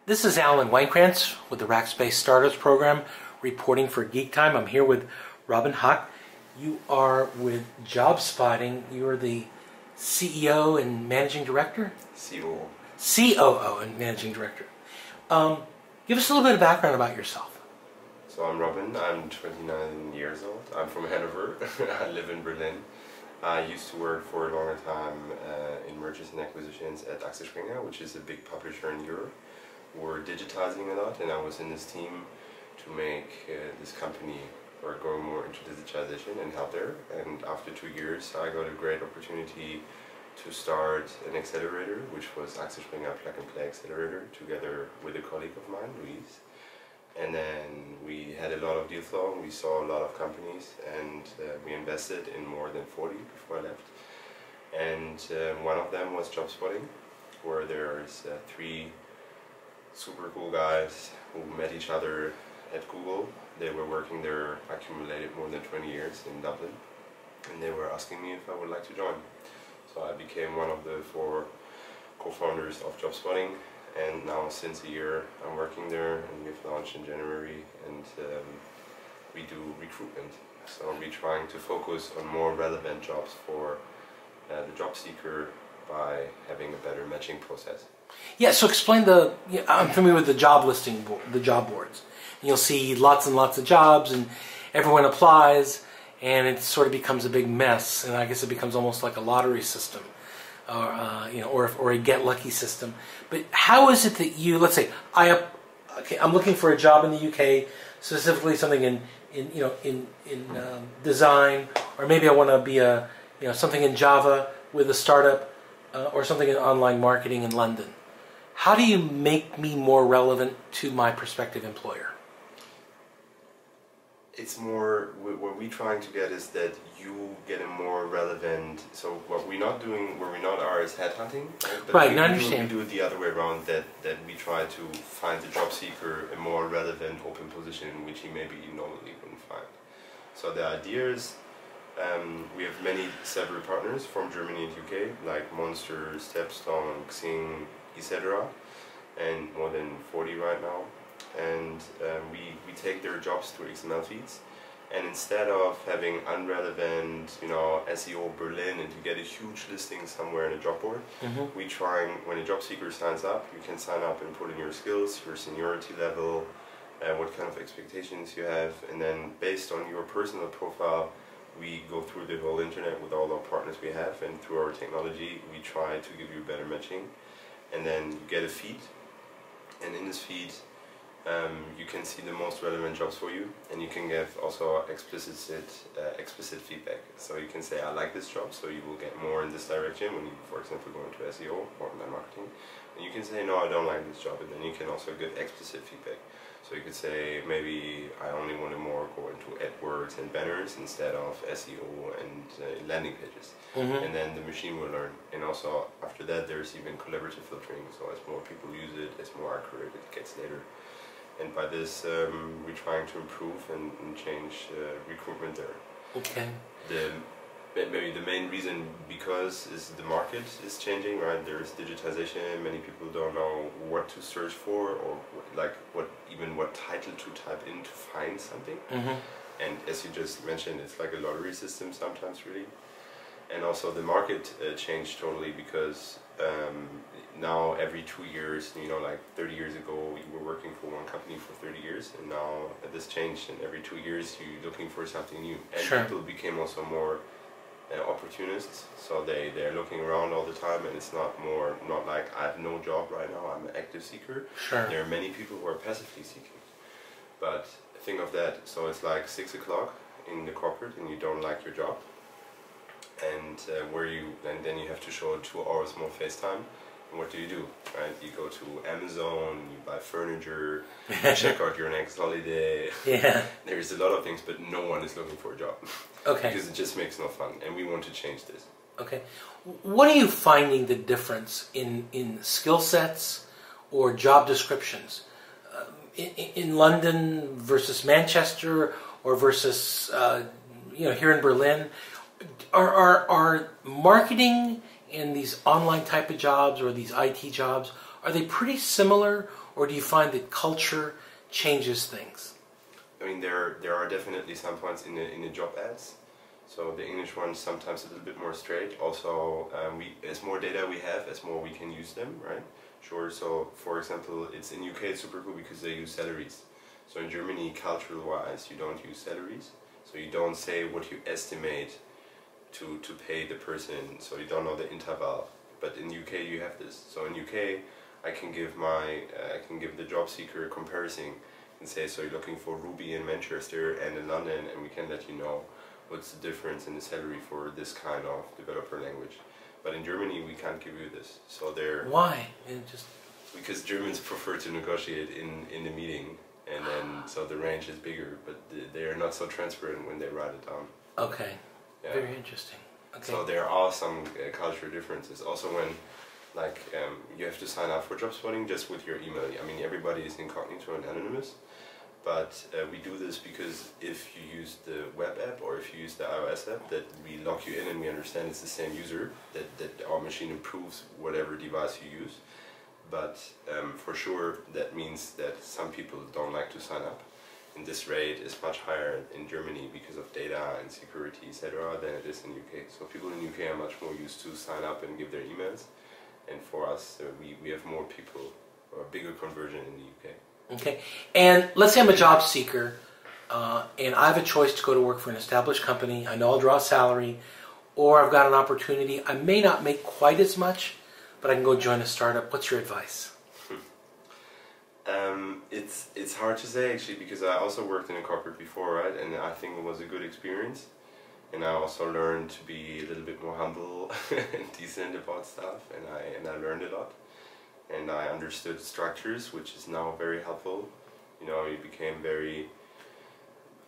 This is Alan Weinkrantz with the Rackspace Startups Program, reporting for Geek Time. I'm here with Robin Hack. You are with JobSpotting. You are the CEO and Managing Director? COO. COO and Managing Director. Give us a little bit of background about yourself. So I'm Robin. I'm 29 years old. I'm from Hanover. I live in Berlin. I used to work for a longer time in mergers and acquisitions at Axel Springer, which is a big publisher in Europe. We're digitizing a lot, and I was in this team to make this company or go more into digitization and help there. And after 2 years, I got a great opportunity to start an accelerator, which was Axel Springer Plug and Play Accelerator, together with a colleague of mine, Luis. And then we had a lot of deal flow, and we saw a lot of companies, and we invested in more than 40 before I left. And one of them was JobSpotting, where there's 3 super cool guys who met each other at Google. They were working there, accumulated more than 20 years in Dublin, and they were asking me if I would like to join. So I became one of the 4 co-founders of JobSpotting, and now since a year I'm working there, and we've launched in January, and we do recruitment. So we're trying to focus on more relevant jobs for the job seeker by having a better matching process. Yeah, so explain I'm familiar with the job listing, the job boards. And you'll see lots and lots of jobs, and everyone applies, and it sort of becomes a big mess. And I guess it becomes almost like a lottery system, or a get lucky system. But how is it that you, let's say, I'm looking for a job in the UK, specifically something in design, or maybe I want to be something in Java with a startup, or something in online marketing in London. How do you make me more relevant to my prospective employer? It's more, what we're trying to get is that you get a more relevant, so what we're not doing, where we not are, is headhunting. Right, I understand. We do it the other way around, that we try to find the job seeker a more relevant open position in which he maybe normally wouldn't find. So the idea is, we have several partners from Germany and UK, like Monster, Stepstone, Xing, etc., and more than 40 right now. And we take their jobs through XML feeds, and instead of having unrelevant, SEO Berlin, and to get a huge listing somewhere in a job board, we try, when a job seeker signs up, you can sign up and put in your skills, your seniority level, what kind of expectations you have, and then based on your personal profile, we go through the whole internet with all our partners we have, and through our technology we try to give you better matching. And then you get a feed, and in this feed you can see the most relevant jobs for you, and you can give also explicit feedback. So you can say, I like this job, so you will get more in this direction when you, for example, go into SEO or online marketing. And you can say, no, I don't like this job, and then you can also give explicit feedback. So you could say, maybe I only want to more go into AdWords and banners instead of SEO and landing pages. And then the machine will learn. And also after that, there's even collaborative filtering. So as more people use it, it's more accurate it gets later. And by this, we're trying to improve and change recruitment there. Okay. Maybe the main reason is the market is changing, right? There's digitization. Many people don't know what to search for, or what title to type in to find something. And as you just mentioned, it's like a lottery system sometimes, really. And also the market changed totally, because now every 2 years, like 30 years ago, you were working for one company for 30 years, and now this changed, and every 2 years you're looking for something new. And people became also more opportunists, so they're looking around all the time, and it's not like I have no job right now, I'm an active seeker. There are many people who are passively seeking. But think of that, so it's like 6 o'clock in the corporate and you don't like your job, and then you have to show 2 hours more FaceTime. And what do? Right? You go to Amazon, you buy furniture, you check out your next holiday. Yeah. There's a lot of things, but no one is looking for a job. Okay. Because it just makes no fun, and we want to change this. Okay. What are you finding the difference in skill sets or job descriptions in London versus Manchester, or versus here in Berlin? Are marketing in these online type of jobs, or these IT jobs, are they pretty similar, or do you find that culture changes things? I mean, there are definitely some points in the job ads. So the English ones sometimes a little bit more straight. Also, as more data we have, as more we can use them, right? Sure. So, for example, it's in UK it's super cool because they use salaries. So in Germany, cultural-wise, you don't use salaries. So you don't say what you estimate to pay the person. So you don't know the interval. But in UK you have this. So in UK, I can give the job seeker a comparison and say, so you're looking for Ruby in Manchester and in London, and we can let you know what's the difference in the salary for this kind of developer language. But in Germany we can't give you this. So why? Because Germans prefer to negotiate in the meeting, and then so the range is bigger, but they are not so transparent when they write it down. Okay. Yeah. Very interesting. Okay. So there are some cultural differences. Also when you have to sign up for job spotting just with your email. I mean, everybody is incognito and anonymous, but we do this because if you use the web app or if you use the iOS app, that we lock you in and we understand it's the same user, that our machine approves whatever device you use. But for sure that means that some people don't like to sign up. And this rate is much higher in Germany because of data and security, etc., than it is in UK. So people in UK are much more used to sign up and give their emails. And for us, we have more people, or a bigger conversion in the UK. Okay. And let's say I'm a job seeker, and I have a choice to go to work for an established company. I know I'll draw a salary, or I've got an opportunity. I may not make quite as much, but I can go join a startup. What's your advice? It's hard to say actually, because I also worked in a corporate before, right? And I think it was a good experience. And I also learned to be a little bit more humble and decent about stuff, and I learned a lot. And I understood structures, which is now very helpful. You know, you became very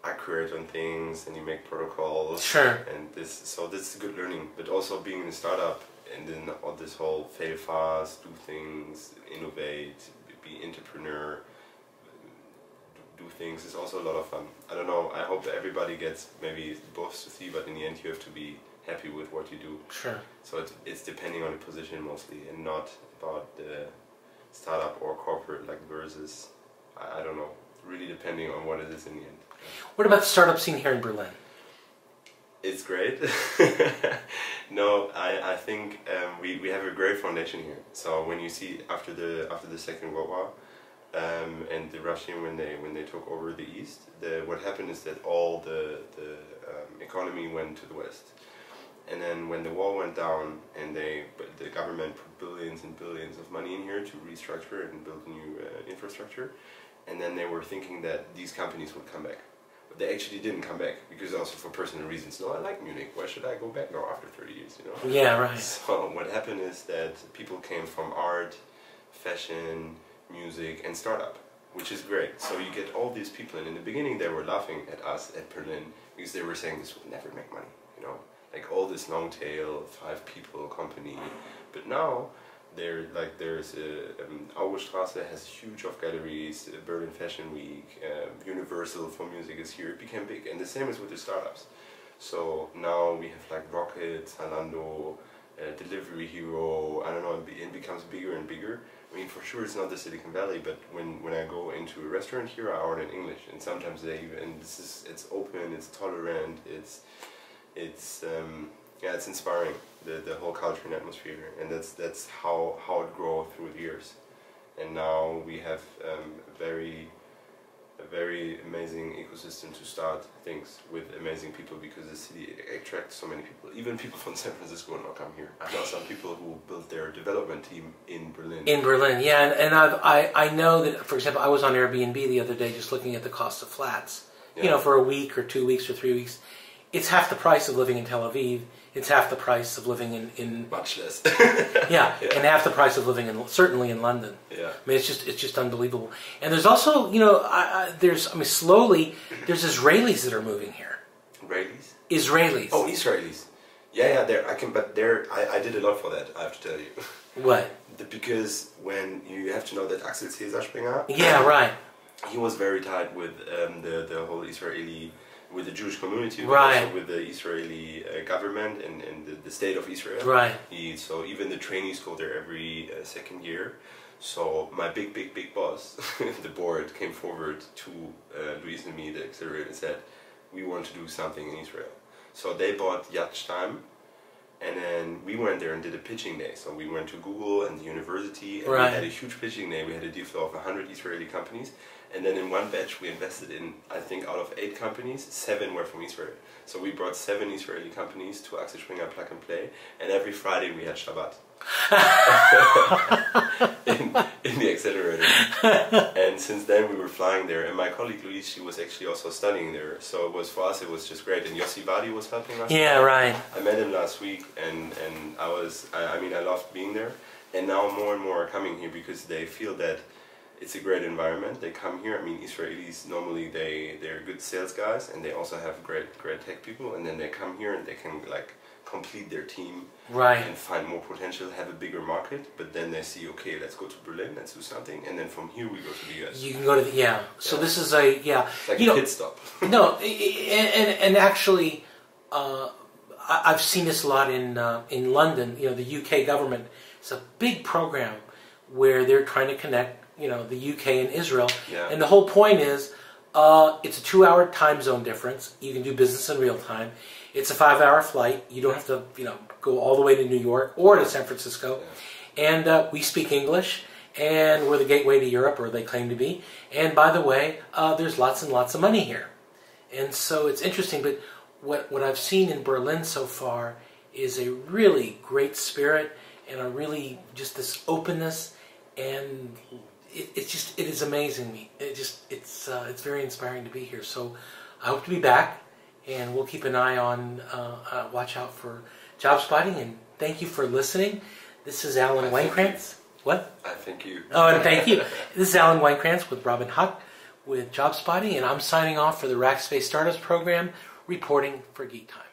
accurate on things, and you make protocols. Sure. And this is good learning. But also being in a startup, and then all this whole fail fast, do things, innovate, be entrepreneur, do things is also a lot of fun. I don't know, I hope that everybody gets maybe both to see, but in the end you have to be happy with what you do. Sure. So it's depending on the position mostly, and not about the startup or corporate, like versus, I don't know, really depending on what it is in the end. What about the startup scene here in Berlin? It's great. No, I think we have a great foundation here. So when you see after the Second World War, and the Russian when they took over the East, what happened is that all the economy went to the West, and then when the wall went down and the government put billions and billions of money in here to restructure and build new infrastructure, and then they were thinking that these companies would come back. But they actually didn't come back, because also for personal reasons. No, I like Munich, why should I go back now after 30 years, you know? Yeah, right. So what happened is that people came from art, fashion, music and startup, which is great. So you get all these people, and in the beginning they were laughing at us at Berlin, because they were saying this would never make money, you know? Like all this long tail, 5 people company. But now, there's Auguststraße has huge of galleries, Berlin Fashion Week, Universal for music is here. It became big, and the same is with the startups. So now we have like Rocket, Zalando, Delivery Hero. I don't know, it becomes bigger and bigger. I mean, for sure it's not the Silicon Valley, but when I go into a restaurant here, I order in English, and sometimes it's open, it's tolerant, it's inspiring, the whole culture and atmosphere, and that's how it grew through the years. And now we have a very amazing ecosystem to start things with amazing people, because the city attracts so many people. Even people from San Francisco now come here. I know some people who built their development team in Berlin. In Berlin, yeah, and I know that, for example, I was on Airbnb the other day just looking at the cost of flats. Yeah. You know, for a week or 2 weeks or 3 weeks. It's half the price of living in Tel Aviv. It's half the price of living in much less. yeah, and half the price of living certainly in London. Yeah. I mean, it's just unbelievable. And there's also, you know, slowly there's Israelis that are moving here. Israelis. Oh, Israelis. Yeah. I did a lot for that. I have to tell you. What? Because when you have to know that Axel Cesar Springer. Yeah, right. He was very tight with the whole Israeli. With the Jewish community, but right. also with the Israeli government and the state of Israel. Right. So even the trainees go there every second year. So my big boss, the board, came forward to Luis and me, the accelerator, and said, we want to do something in Israel. So they bought Yad Shtaim, and then we went there and did a pitching day. So we went to Google and the university, and we had a huge pitching day. We had a deal flow of 100 Israeli companies, and then in one batch we invested in, I think out of 8 companies, 7 were from Israel. So we brought 7 Israeli companies to Axel Springer Plug and Play, and every Friday we had Shabbat. in the accelerator. And since then we were flying there, and my colleague Luis, she was actually also studying there, so it was, for us it was just great. And Yossi Vadi was helping us. Yeah, right. I met him last week, and I mean I loved being there, and now more and more are coming here because they feel that it's a great environment. They come here. I mean, Israelis normally they're good sales guys, and they also have great tech people, and then they come here and they can like complete their team, right, and find more potential, have a bigger market. But then they see, okay, let's go to Berlin, let's do something, and then from here we go to the US. You can go to the, So this is a it's like a pit stop. No, and actually, I've seen this a lot in London. You know, the UK government. It's a big program where they're trying to connect, you know, the UK and Israel. Yeah. And the whole point is, it's a 2-hour time zone difference. You can do business in real time. It's a 5-hour flight. You don't have to, you know, go all the way to New York or to San Francisco. Yeah. And we speak English, and we're the gateway to Europe, or they claim to be. And by the way, there's lots and lots of money here. And so it's interesting, but what I've seen in Berlin so far is a really great spirit and a really just this openness, and it is amazing me. It's very inspiring to be here. So I hope to be back, and we'll keep an eye on, watch out for Job Spotting, and thank you for listening. This is Alan Weinkrantz. What? I thank you. Oh, and thank you. This is Alan Weinkrantz with Robin Huck with Job Spotting, and I'm signing off for the Rackspace Startups program, reporting for Geek Time.